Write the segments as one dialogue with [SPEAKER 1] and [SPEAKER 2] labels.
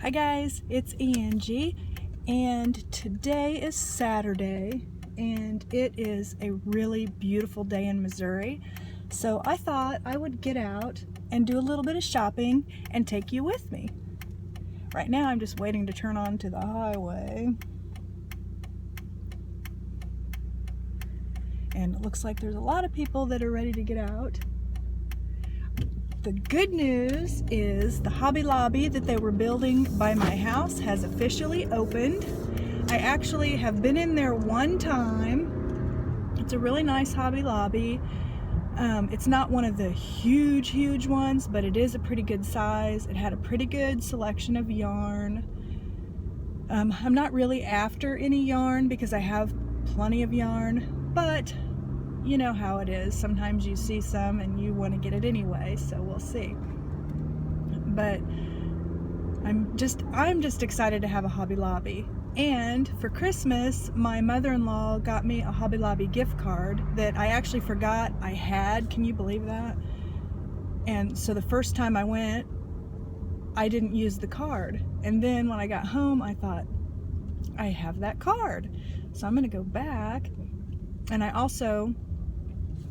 [SPEAKER 1] Hi guys, it's Angie, and today is Saturday, and it is a really beautiful day in Missouri. So I thought I would get out and do a little bit of shopping and take you with me. Right now I'm just waiting to turn onto the highway. And it looks like there's a lot of people that are ready to get out. The good news is the Hobby Lobby that they were building by my house has officially opened. I actually have been in there one time. It's a really nice Hobby Lobby. It's not one of the huge ones, but it is a pretty good size. It had a pretty good selection of yarn. I'm not really after any yarn because I have plenty of yarn, but you know how it is. Sometimes you see some and you want to get it anyway, so we'll see. But I'm just excited to have a Hobby Lobby. And for Christmas, my mother-in-law got me a Hobby Lobby gift card that I actually forgot I had. Can you believe that? And so the first time I went, I didn't use the card. And then when I got home, I thought, I have that card. So I'm going to go back. And I also,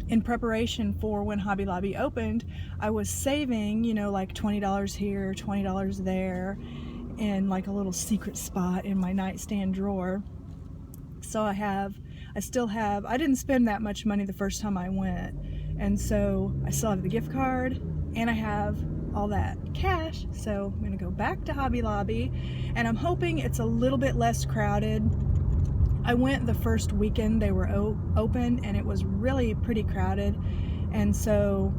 [SPEAKER 1] in preparation for when Hobby Lobby opened, I was saving, like $20 here, $20 there, in like a little secret spot in my nightstand drawer. So I didn't spend that much money the first time I went. And so I still have the gift card and I have all that cash. So I'm gonna go back to Hobby Lobby and I'm hoping it's a little bit less crowded. I went the first weekend they were open and it was really pretty crowded, and so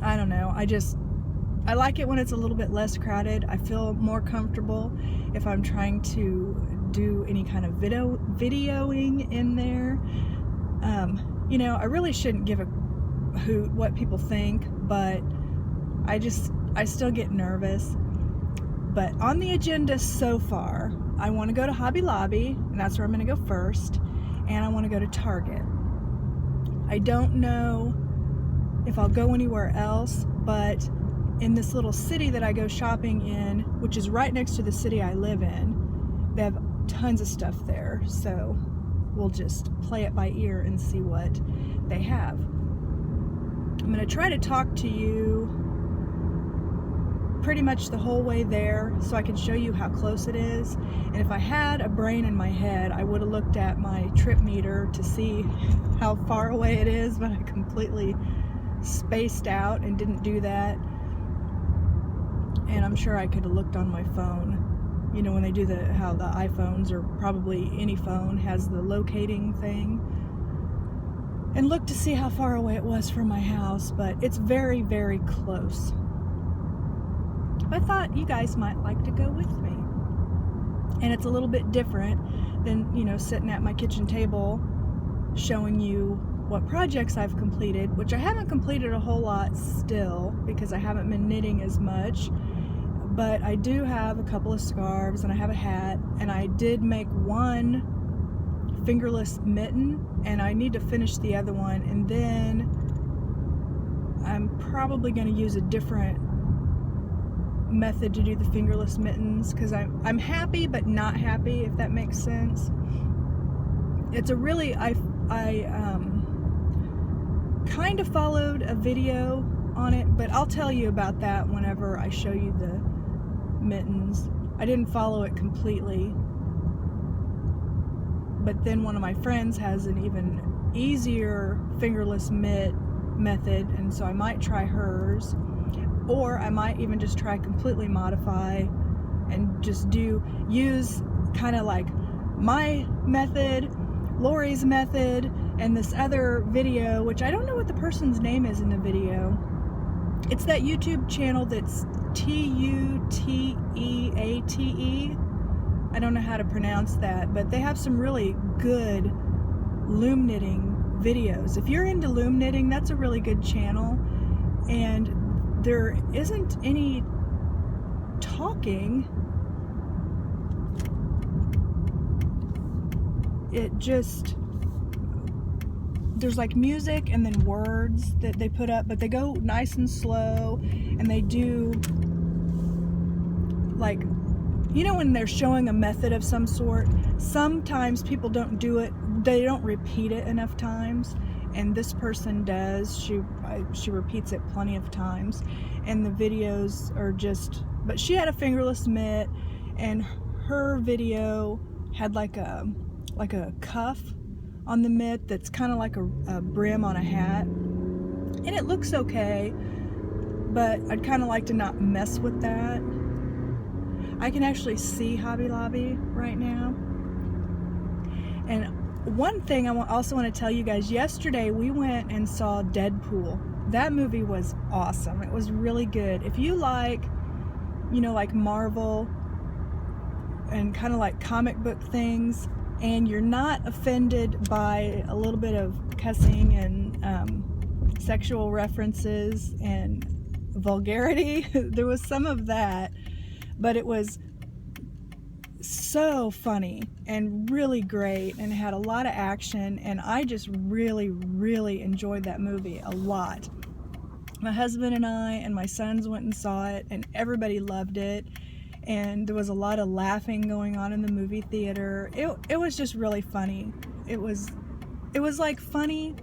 [SPEAKER 1] I don't know, I like it when it's a little bit less crowded. I feel more comfortable if I'm trying to do any kind of videoing in there. I really shouldn't give a hoot what people think, but I still get nervous. But on the agenda so far, I want to go to Hobby Lobby, and that's where I'm going to go first, and I want to go to Target. I don't know if I'll go anywhere else, but in this little city that I go shopping in, which is right next to the city I live in, they have tons of stuff there, so we'll just play it by ear and see what they have. I'm going to try to talk to you pretty much the whole way there so I can show you how close it is. And if I had a brain in my head, I would have looked at my trip meter to see how far away it is, but I completely spaced out and didn't do that. And I'm sure I could have looked on my phone. When they do how the iPhones, or probably any phone, has the locating thing, and look to see how far away it was from my house, but it's very close. I thought you guys might like to go with me. And it's a little bit different than, sitting at my kitchen table showing you what projects I've completed, which I haven't completed a whole lot still because I haven't been knitting as much. But I do have a couple of scarves and I have a hat, and I did make one fingerless mitten and I need to finish the other one, and then I'm probably going to use a different method to do the fingerless mittens because I'm happy but not happy, if that makes sense. It's a really, I kind of followed a video on it, but I'll tell you about that whenever I show you the mittens. I didn't follow it completely, but then one of my friends has an even easier fingerless mitt method, and so I might try hers. Or I might even just try completely modify and just use kind of like my method, Lori's method, and this other video, which I don't know what the person's name is in the video. It's that YouTube channel that's Tuteate. I don't know how to pronounce that, but they have some really good loom knitting videos. If you're into loom knitting, that's a really good channel. And there isn't any talking. There's like music and then words that they put up, but they go nice and slow, and they do like, you know, when they're showing a method of some sort, sometimes people don't do it, they don't repeat it enough times, and this person does. She repeats it plenty of times, and the videos are just, but she had a fingerless mitt, and her video had like a cuff on the mitt that's kind of like a brim on a hat, and it looks okay, but I'd kind of like to not mess with that. I can actually see Hobby Lobby right now. And one thing I also want to tell you guys, yesterday we went and saw Deadpool. That movie was awesome. It was really good. If you like, you know, like Marvel and kind of like comic book things, and you're not offended by a little bit of cussing and sexual references and vulgarity, there was some of that, but it was so funny and really great, and it had a lot of action, and I just really, really enjoyed that movie a lot. My husband and I and my sons went and saw it, and everybody loved it, and there was a lot of laughing going on in the movie theater. It was just really funny. It was like funny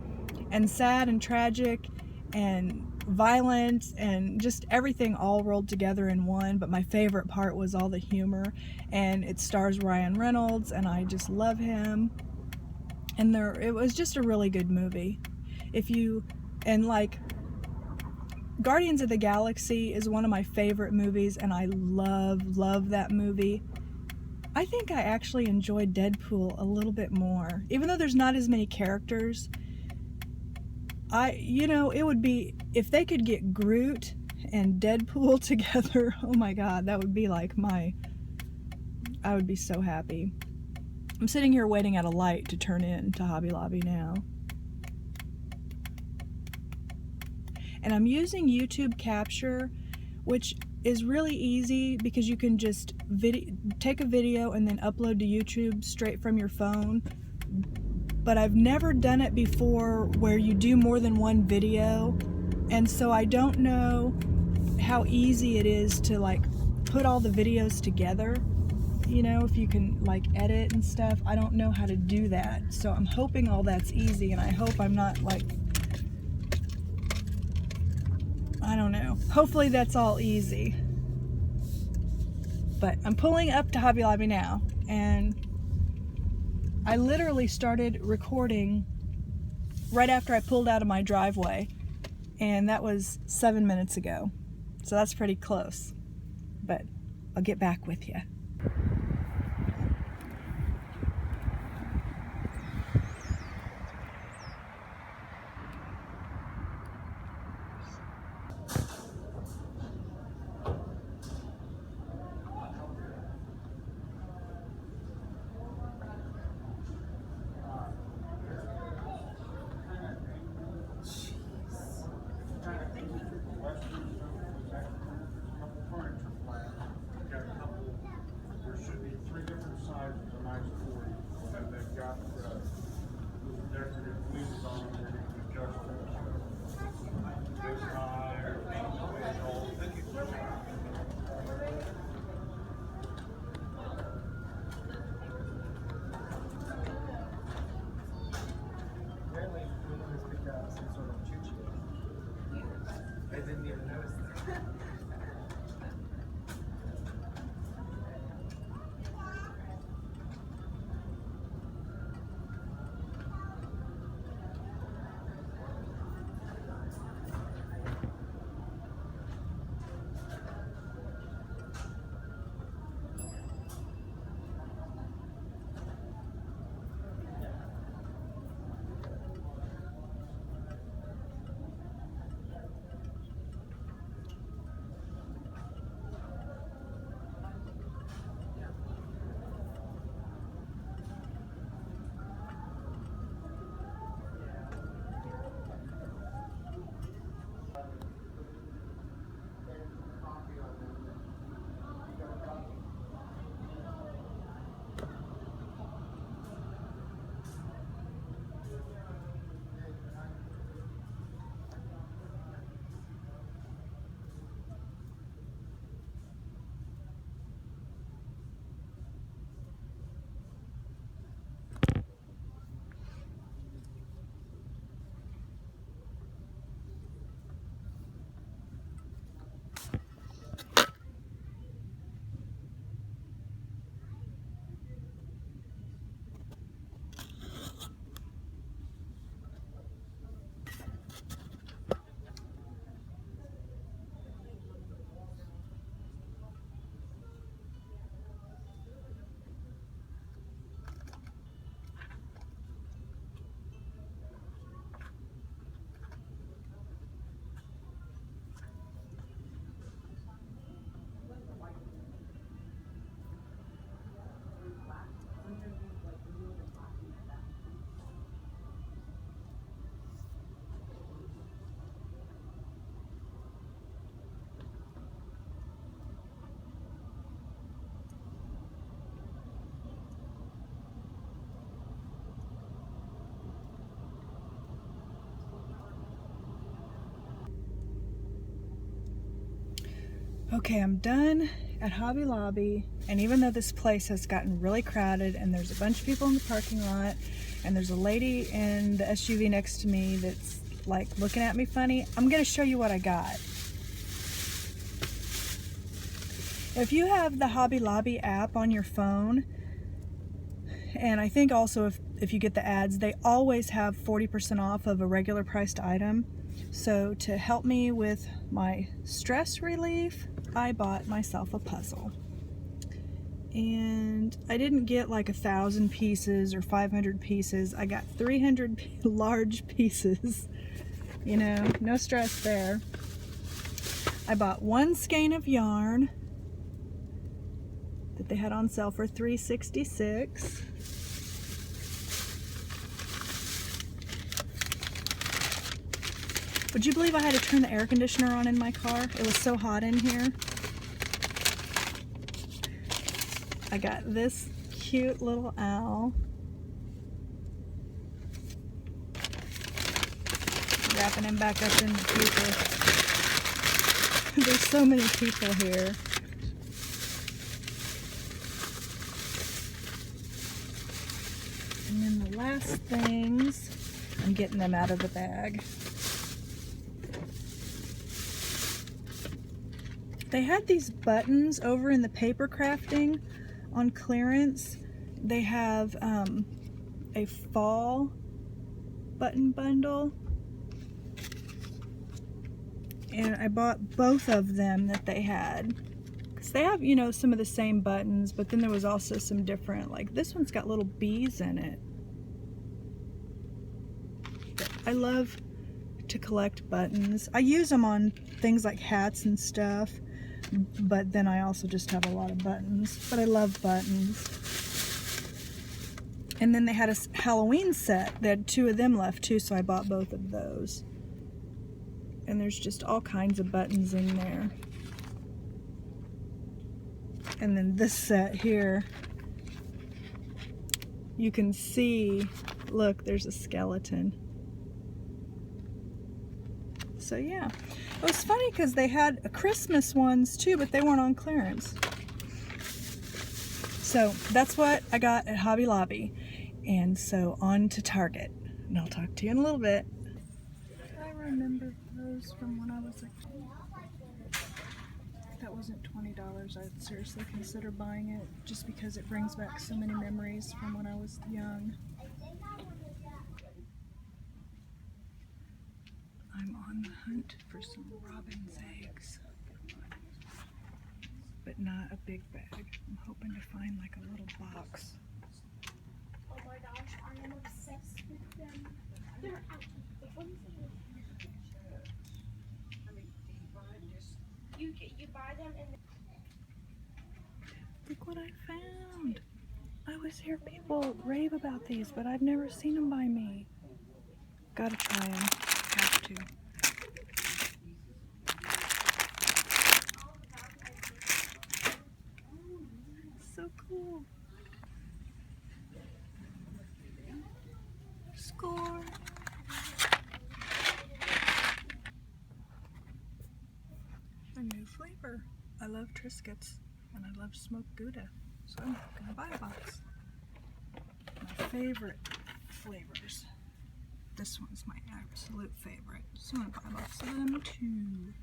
[SPEAKER 1] and sad and tragic and violent and just everything all rolled together in one, but my favorite part was all the humor, and it stars Ryan Reynolds, and I just love him, and it was just a really good movie. Like, Guardians of the Galaxy is one of my favorite movies, and I love that movie. I think I actually enjoyed Deadpool a little bit more, even though there's not as many characters. It would be, if they could get Groot and Deadpool together, oh my god, that would be like I would be so happy. I'm sitting here waiting at a light to turn in to Hobby Lobby now. And I'm using YouTube Capture, which is really easy because you can just take a video and then upload to YouTube straight from your phone. But I've never done it before where you do more than one video, and so I don't know how easy it is to like put all the videos together, you know, if you can like edit and stuff. I don't know how to do that, so I'm hoping all that's easy, and I hope I'm not like, I don't know, hopefully that's all easy. But I'm pulling up to Hobby Lobby now, and I literally started recording right after I pulled out of my driveway, and that was 7 minutes ago. So that's pretty close, but I'll get back with you. Okay, I'm done at Hobby Lobby, and even though this place has gotten really crowded and there's a bunch of people in the parking lot and there's a lady in the SUV next to me that's like looking at me funny, I'm gonna show you what I got. If you have the Hobby Lobby app on your phone, and I think also if you get the ads, they always have 40% off of a regular priced item. So to help me with my stress relief, I bought myself a puzzle. And I didn't get like 1,000 pieces or 500 pieces. I got 300 large pieces. You know, no stress there. I bought one skein of yarn that they had on sale for $3.66. Would you believe I had to turn the air conditioner on in my car? It was so hot in here. I got this cute little owl. Wrapping him back up in the paper. There's so many people here. And then the last things, I'm getting them out of the bag. They had these buttons over in the paper crafting on clearance. They have a fall button bundle. And I bought both of them that they had. Because they have, you know, some of the same buttons, but then there was also some different, like this one's got little bees in it. I love to collect buttons. I use them on things like hats and stuff, but then I also just have a lot of buttons. But I love buttons. And then they had a Halloween set. They had 2 of them left too, so I bought both of those. And there's just all kinds of buttons in there. And then this set here, you can see, look, there's a skeleton. So yeah, it was funny because they had Christmas ones too, but they weren't on clearance. So that's what I got at Hobby Lobby. And so on to Target. And I'll talk to you in a little bit. I remember those from when I was a kid. If that wasn't $20, I'd seriously consider buying it just because it brings back so many memories from when I was young. I'm on the hunt for some robin's eggs, but not a big bag. I'm hoping to find like a little box.
[SPEAKER 2] Oh my gosh, I am obsessed with them. They're actually the ones you buy them and
[SPEAKER 1] Look what I found. I always hear people rave about these, but I've never seen them by me. Gotta try them. Have to. So cool. Score. A new flavor. I love Triscuits and I love smoked Gouda, so I'm gonna buy a box. My favorite flavors. This one's my absolute favorite, so I'm gonna buy a box of them too.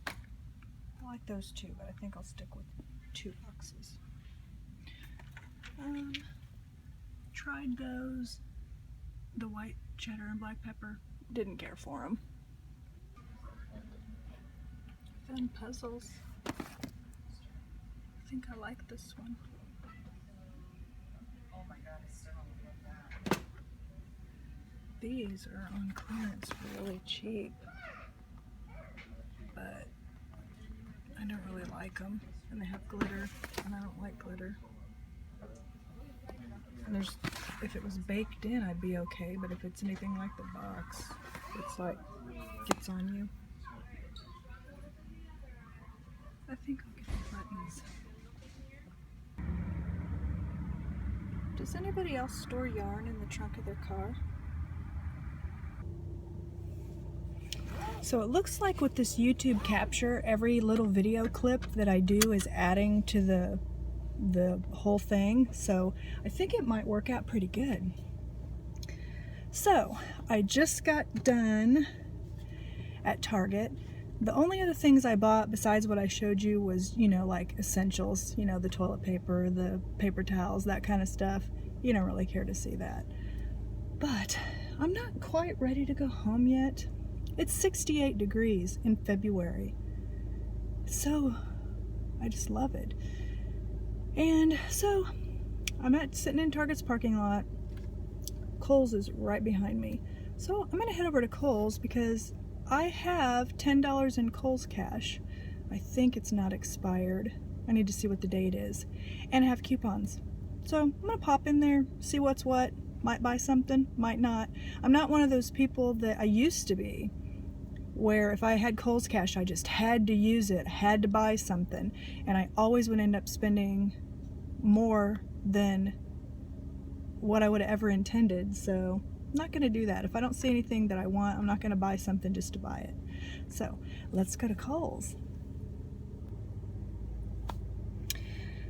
[SPEAKER 1] I like those two, but I think I'll stick with 2 boxes. Tried those. The white cheddar and black pepper. Didn't care for them. Fun puzzles. I think I like this one. These are on clearance really cheap, but I don't really like them. And they have glitter, and I don't like glitter. And there's, if it was baked in, I'd be okay, but if it's anything like the box, it's like, gets on you. I think I'll get the buttons. Does anybody else store yarn in the trunk of their car? So it looks like with this YouTube Capture, every little video clip that I do is adding to the whole thing. So I think it might work out pretty good. So I just got done at Target. The only other things I bought besides what I showed you was, you know, like essentials, you know, the toilet paper, the paper towels, that kind of stuff. You don't really care to see that. But I'm not quite ready to go home yet. It's 68 degrees in February. So I just love it. And so I'm sitting in Target's parking lot. Kohl's is right behind me. So I'm gonna head over to Kohl's because I have $10 in Kohl's cash. I think it's not expired. I need to see what the date is. And I have coupons. So I'm gonna pop in there, see what's what. Might buy something, might not. I'm not one of those people that I used to be, where if I had Kohl's cash, I just had to use it, had to buy something. And I always would end up spending more than what I would have ever intended. So I'm not gonna do that. If I don't see anything that I want, I'm not gonna buy something just to buy it. So let's go to Kohl's.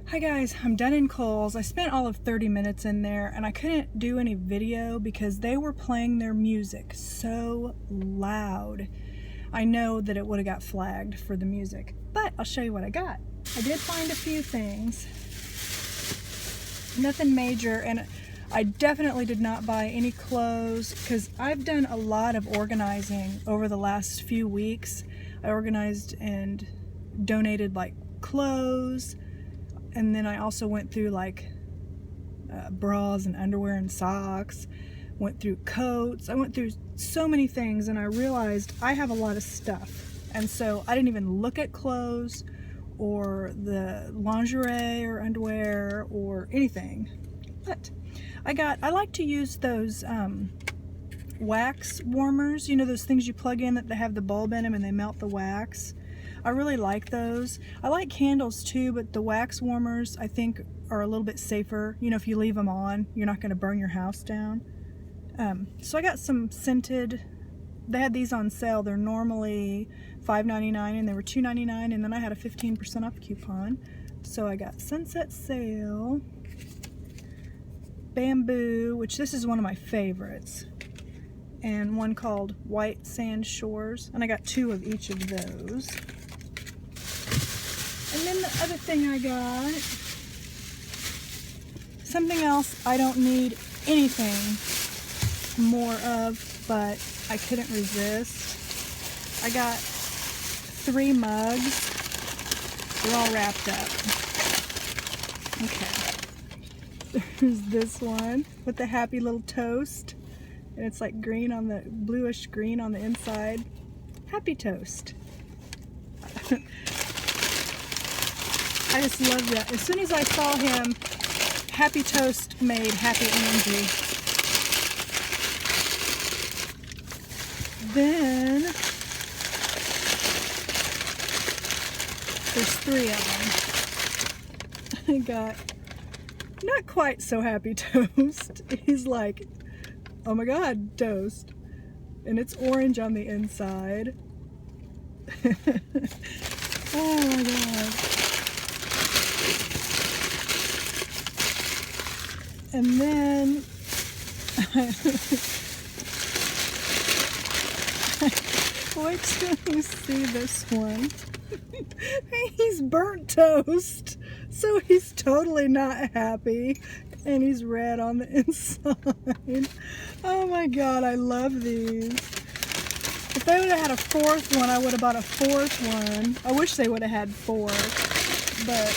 [SPEAKER 1] Hi guys, I'm done in Kohl's. I spent all of 30 minutes in there and I couldn't do any video because they were playing their music so loud. I know that it would have got flagged for the music, but I'll show you what I got. I did find a few things. Nothing major, and I definitely did not buy any clothes because I've done a lot of organizing over the last few weeks. I organized and donated like clothes, and then I also went through like bras and underwear and socks, went through coats. I went through so many things and I realized I have a lot of stuff. And so I didn't even look at clothes or the lingerie or underwear or anything. But I like to use those wax warmers, you know, those things you plug in that they have the bulb in them and they melt the wax. I really like those. I like candles too, but the wax warmers I think are a little bit safer. You know, if you leave them on, you're not going to burn your house down. So I got some scented, they had these on sale. They're normally $5.99 and they were $2.99, and then I had a 15% off coupon. So I got Sunset Sail, Bamboo, which this is one of my favorites, and one called White Sand Shores, and I got 2 of each of those. And then the other thing I got, something else I don't need anything more of, but I couldn't resist. I got 3 mugs. They're all wrapped up. Okay. There's this one with the happy little toast. And it's like green on the, bluish green on the inside. Happy Toast. I just love that. As soon as I saw him, Happy Toast made Happy Angie. Then there's 3 of them. I got not quite so Happy Toast. He's like, oh my god, toast. And it's orange on the inside. Oh my god. And then wait till you see this one. He's burnt toast, so he's totally not happy, and he's red on the inside. Oh my god, I love these. If they would have had a 4th one, I would have bought a 4th one. I wish they would have had 4, but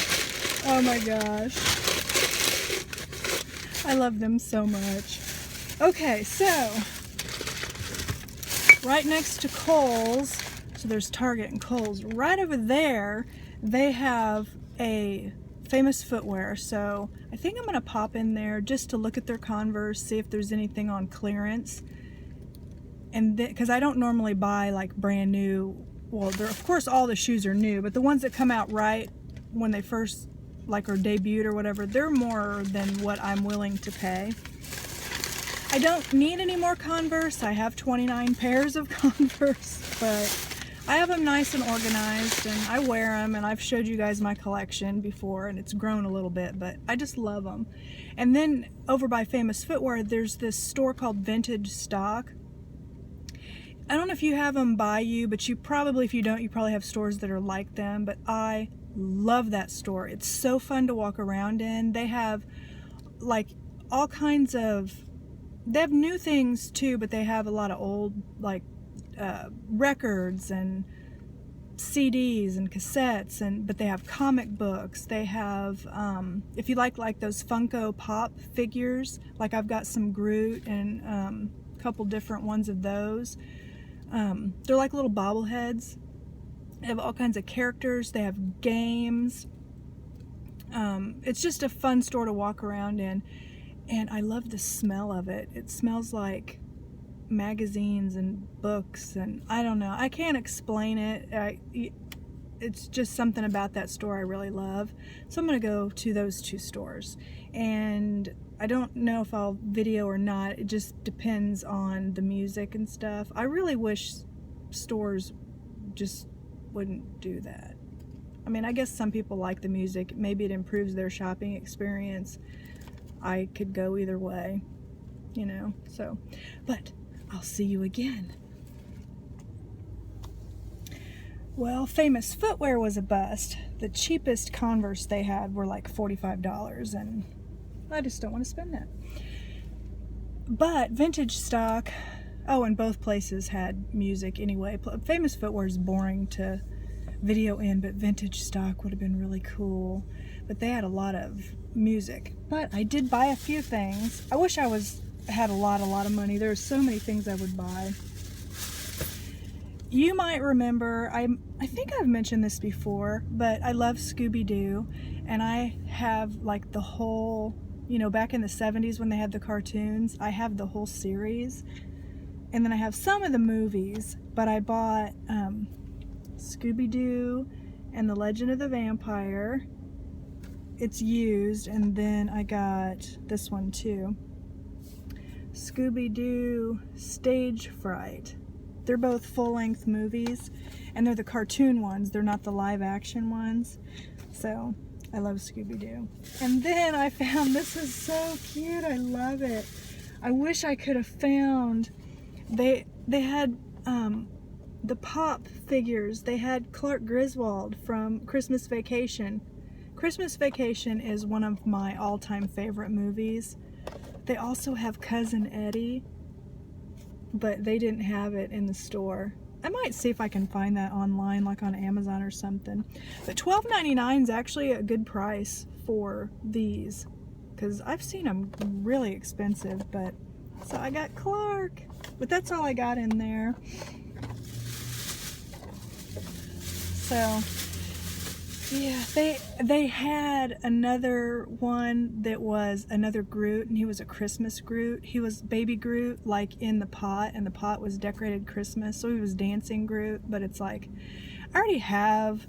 [SPEAKER 1] oh my gosh, I love them so much. Okay, so right next to Kohl's, so there's Target and Kohl's. Right over there, they have a Famous Footwear. So I think I'm gonna pop in there just to look at their Converse, see if there's anything on clearance. And because I don't normally buy like brand new, well, of course all the shoes are new, but the ones that come out right when they first like are debuted or whatever, they're more than what I'm willing to pay. I don't need any more Converse. I have 29 pairs of Converse, but I have them nice and organized, and I wear them, and I've showed you guys my collection before, and it's grown a little bit, but I just love them. And then over by Famous Footwear, there's this store called Vintage Stock. I don't know if you have them by you, but you probably, if you don't, you probably have stores that are like them, but I love that store. It's so fun to walk around in. They have like all kinds of, they have new things too, but they have a lot of old like records and CDs and cassettes, but they have comic books. They have if you like those Funko Pop figures, like I've got some Groot and a couple different ones of those. They're like little bobbleheads. They have all kinds of characters. They have games. It's just a fun store to walk around in, and I love the smell of it. It smells like magazines and books, and I don't know, I can't explain it. It's just something about that store I really love. So I'm gonna go to those two stores, and I don't know if I'll video or not. It just depends on the music and stuff. I really wish stores just wouldn't do that. I mean, I guess some people like the music. Maybe it improves their shopping experience. I could go either way, you know, so, but I'll see you again. Well, Famous Footwear was a bust. The cheapest Converse they had were like $45, and I just don't want to spend that. But Vintage Stock, oh, and both places had music anyway. Famous Footwear is boring to video in, but Vintage Stock would have been really cool. But they had a lot of music. But I did buy a few things. I wish I had a lot of money. There's so many things I would buy. You might remember, I think I've mentioned this before, but I love Scooby-Doo, and I have like the whole, you know, back in the 70s when they had the cartoons, I have the whole series, and then I have some of the movies, but I bought Scooby-Doo and the Legend of the Vampire. It's used, and then I got this one too, Scooby-Doo Stage Fright. They're both full-length movies, and they're the cartoon ones. They're not the live-action ones. So I love Scooby-Doo. And then I found, this is so cute. I love it. I wish I could have found, they had the Pop figures. They had Clark Griswold from Christmas Vacation. Christmas Vacation is one of my all-time favorite movies. They also have Cousin Eddie, but they didn't have it in the store. I might see if I can find that online, like on Amazon or something. But $12.99 is actually a good price for these, because I've seen them really expensive. But so I got Clark, but that's all I got in there. So yeah, they had another one that was another Groot, and he was a Christmas Groot. He was baby Groot, like in the pot, and the pot was decorated Christmas, so he was dancing Groot. But it's like, I already have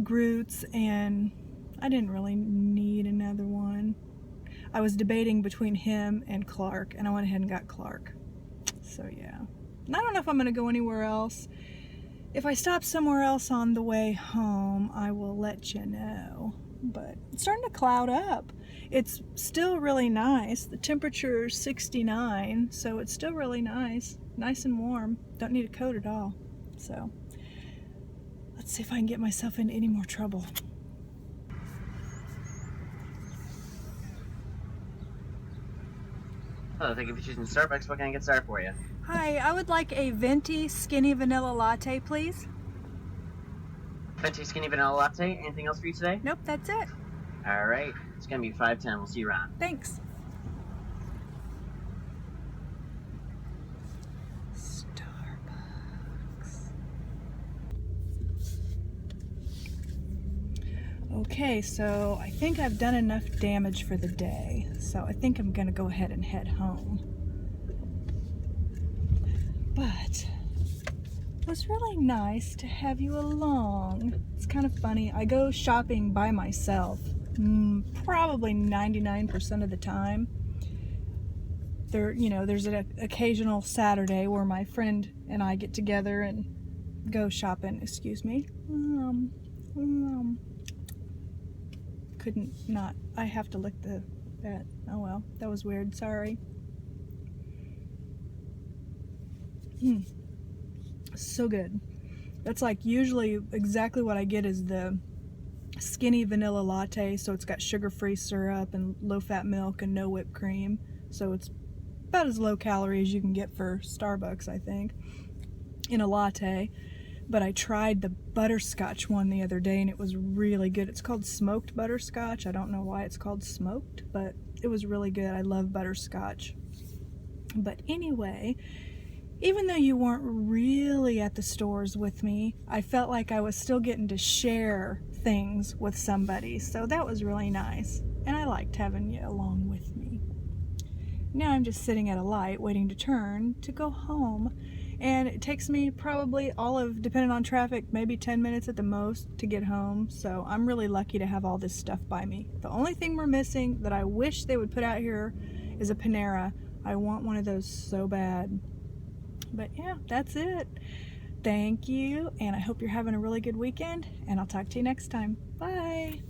[SPEAKER 1] Groots, and I didn't really need another one. I was debating between him and Clark, and I went ahead and got Clark. So yeah, and I don't know if I'm gonna go anywhere else. If I stop somewhere else on the way home, I will let you know. But it's starting to cloud up. It's still really nice. The temperature is 69, so it's still really nice. Nice and warm. Don't need a coat at all. So let's see if I can get myself into any more trouble.
[SPEAKER 3] Hello, thank you for choosing Starbucks. What can I get started for you?
[SPEAKER 1] Hi, I would like a venti skinny vanilla latte, please.
[SPEAKER 3] Venti skinny vanilla latte. Anything else for you today?
[SPEAKER 1] Nope, that's it.
[SPEAKER 3] All right. It's going to be 5:10. We'll see you around.
[SPEAKER 1] Thanks. Starbucks. Okay, so I think I've done enough damage for the day. So I think I'm going to go ahead and head home. But it was really nice to have you along. It's kind of funny. I go shopping by myself probably 99% of the time. there's an occasional Saturday where my friend and I get together and go shopping. Excuse me. Couldn't not. I have to lick that. Oh well, that was weird. Sorry. So good. That's like usually exactly what I get is the skinny vanilla latte, so it's got sugar-free syrup and low-fat milk and no whipped cream, so it's about as low calorie as you can get for Starbucks, I think, in a latte. But I tried the butterscotch one the other day and it was really good. It's called smoked butterscotch. I don't know why it's called smoked, but it was really good. I love butterscotch. But anyway, even though you weren't really at the stores with me, I felt like I was still getting to share things with somebody, so that was really nice, and I liked having you along with me. Now I'm just sitting at a light waiting to turn to go home, and it takes me probably depending on traffic, maybe 10 minutes at the most to get home, so I'm really lucky to have all this stuff by me. The only thing we're missing that I wish they would put out here is a Panera. I want one of those so bad. But yeah, that's it. Thank you, and I hope you're having a really good weekend, and I'll talk to you next time. Bye!